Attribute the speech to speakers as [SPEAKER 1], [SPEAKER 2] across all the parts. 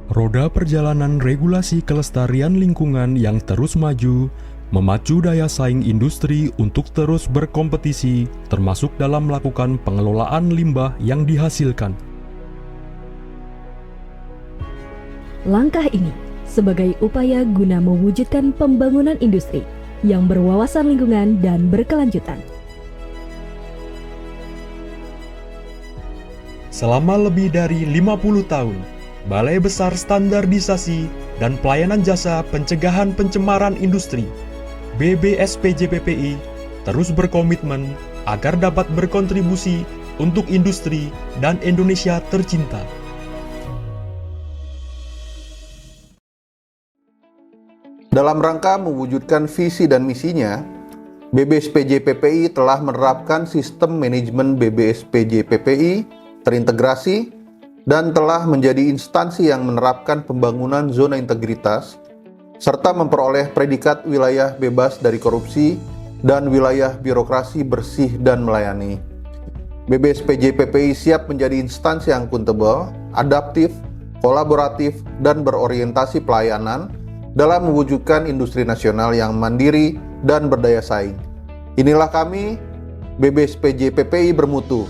[SPEAKER 1] Roda perjalanan regulasi kelestarian lingkungan yang terus maju, memacu daya saing industri untuk terus berkompetisi, termasuk dalam melakukan pengelolaan limbah yang dihasilkan.
[SPEAKER 2] Langkah ini sebagai upaya guna mewujudkan pembangunan industri yang berwawasan lingkungan dan berkelanjutan.
[SPEAKER 1] Selama lebih dari 50 tahun, Balai Besar Standarisasi dan Pelayanan Jasa Pencegahan Pencemaran Industri (BBSPJPPI) terus berkomitmen agar dapat berkontribusi untuk industri dan Indonesia tercinta.
[SPEAKER 3] Dalam rangka mewujudkan visi dan misinya, BBSPJPPI telah menerapkan sistem manajemen BBSPJPPI terintegrasi dan telah menjadi instansi yang menerapkan pembangunan zona integritas serta memperoleh predikat wilayah bebas dari korupsi dan wilayah birokrasi bersih dan melayani. BBSPJPPI siap menjadi instansi yang akuntabel, adaptif, kolaboratif, dan berorientasi pelayanan dalam mewujudkan industri nasional yang mandiri dan berdaya saing. Inilah kami, BBSPJPPI bermutu,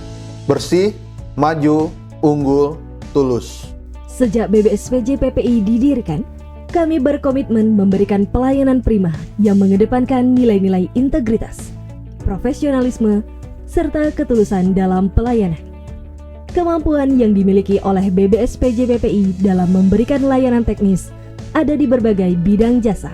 [SPEAKER 3] bersih, maju, unggul, tulus.
[SPEAKER 2] Sejak BBSPJPPI didirikan, kami berkomitmen memberikan pelayanan prima yang mengedepankan nilai-nilai integritas, profesionalisme, serta ketulusan dalam pelayanan. Kemampuan yang dimiliki oleh BBSPJPPI dalam memberikan layanan teknis ada di berbagai bidang jasa.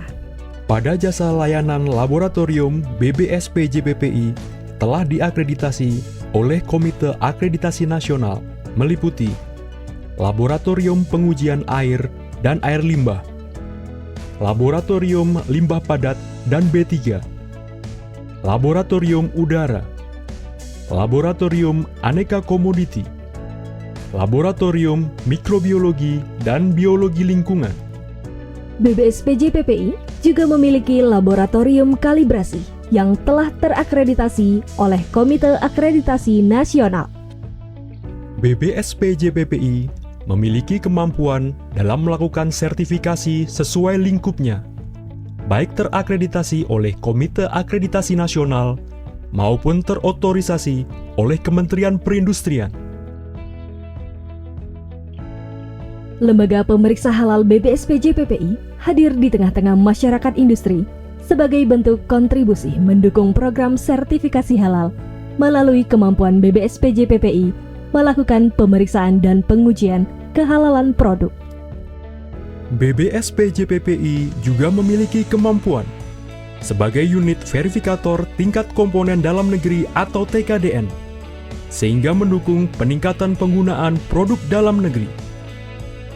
[SPEAKER 1] Pada jasa layanan laboratorium, BBSPJPPI telah diakreditasi oleh Komite Akreditasi Nasional meliputi Laboratorium Pengujian Air dan Air Limbah, Laboratorium Limbah Padat dan B3, Laboratorium Udara, Laboratorium Aneka Komoditi, Laboratorium Mikrobiologi dan Biologi Lingkungan.
[SPEAKER 2] BBSPJPPI juga memiliki laboratorium kalibrasi yang telah terakreditasi oleh Komite Akreditasi Nasional.
[SPEAKER 1] BBSPJPPI memiliki kemampuan dalam melakukan sertifikasi sesuai lingkupnya, baik terakreditasi oleh Komite Akreditasi Nasional maupun terotorisasi oleh Kementerian Perindustrian.
[SPEAKER 2] Lembaga pemeriksa halal BBSPJPPI hadir di tengah-tengah masyarakat industri sebagai bentuk kontribusi mendukung program sertifikasi halal melalui kemampuan BBSPJPPI melakukan pemeriksaan dan pengujian kehalalan produk.
[SPEAKER 1] BBSPJPPI juga memiliki kemampuan sebagai unit verifikator tingkat komponen dalam negeri atau TKDN, sehingga mendukung peningkatan penggunaan produk dalam negeri.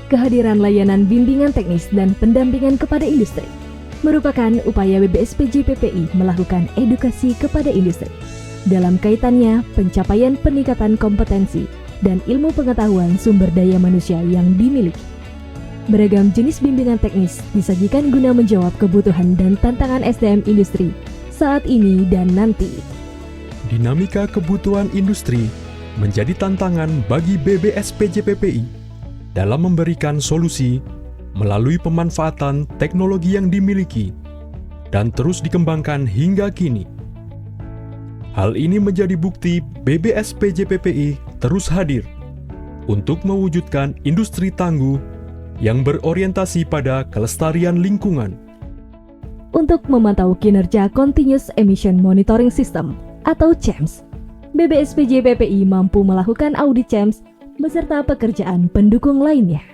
[SPEAKER 2] Kehadiran layanan bimbingan teknis dan pendampingan kepada industri merupakan upaya BBSPJPPI melakukan edukasi kepada industri dalam kaitannya pencapaian peningkatan kompetensi dan ilmu pengetahuan sumber daya manusia yang dimiliki. Beragam jenis bimbingan teknis disajikan guna menjawab kebutuhan dan tantangan SDM industri saat ini dan nanti.
[SPEAKER 1] Dinamika kebutuhan industri menjadi tantangan bagi BBSPJPPI dalam memberikan solusi melalui pemanfaatan teknologi yang dimiliki dan terus dikembangkan hingga kini. Hal ini menjadi bukti BBSPJPPI terus hadir untuk mewujudkan industri tangguh yang berorientasi pada kelestarian lingkungan.
[SPEAKER 2] Untuk memantau kinerja Continuous Emission Monitoring System atau CEMS, BBSPJPPI mampu melakukan audit CEMS beserta pekerjaan pendukung lainnya.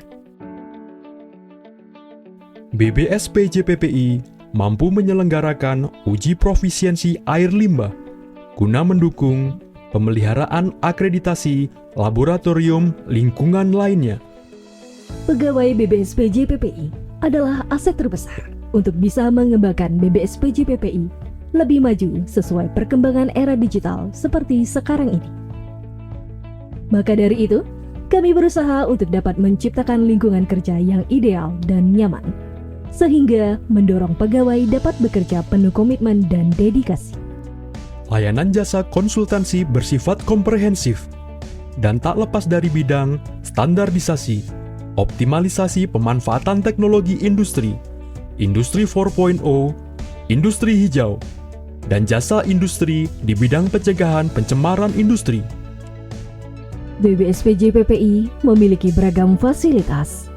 [SPEAKER 1] BBSPJPPI mampu menyelenggarakan uji profisiensi air limbah guna mendukung pemeliharaan akreditasi laboratorium lingkungan lainnya.
[SPEAKER 2] Pegawai BBSPJPPI adalah aset terbesar untuk bisa mengembangkan BBSPJPPI lebih maju sesuai perkembangan era digital seperti sekarang ini. Maka dari itu, kami berusaha untuk dapat menciptakan lingkungan kerja yang ideal dan nyaman, sehingga mendorong pegawai dapat bekerja penuh komitmen dan dedikasi.
[SPEAKER 1] Layanan jasa konsultansi bersifat komprehensif dan tak lepas dari bidang standarisasi, optimalisasi pemanfaatan teknologi industri, industri 4.0, industri hijau, dan jasa industri di bidang pencegahan pencemaran industri.
[SPEAKER 2] BBSPJ PPI memiliki beragam fasilitas.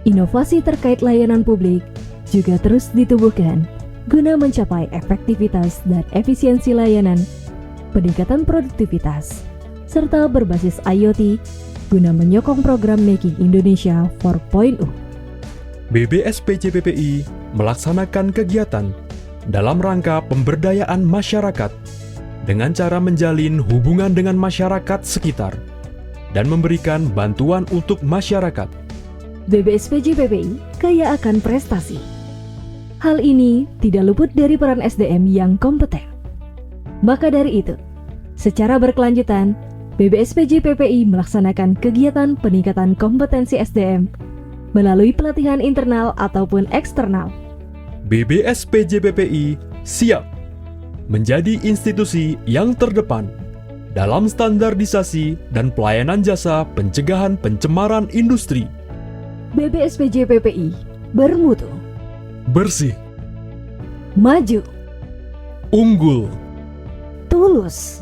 [SPEAKER 2] Inovasi terkait layanan publik juga terus ditumbuhkan guna mencapai efektivitas dan efisiensi layanan, peningkatan produktivitas, serta berbasis IoT guna menyokong program Making Indonesia 4.0.
[SPEAKER 1] BBSPJ PPI melaksanakan kegiatan dalam rangka pemberdayaan masyarakat dengan cara menjalin hubungan dengan masyarakat sekitar dan memberikan bantuan untuk masyarakat.
[SPEAKER 2] BBSPJ PPI kaya akan prestasi. Hal ini tidak luput dari peran SDM yang kompeten. Maka dari itu, secara berkelanjutan, BBSPJ PPI melaksanakan kegiatan peningkatan kompetensi SDM melalui pelatihan internal ataupun eksternal.
[SPEAKER 1] BBSPJ PPI siap menjadi institusi yang terdepan dalam standarisasi dan pelayanan jasa pencegahan pencemaran industri.
[SPEAKER 2] BBSPJ PPI bermutu,
[SPEAKER 1] Bersih,
[SPEAKER 2] maju,
[SPEAKER 1] unggul,
[SPEAKER 2] tulus.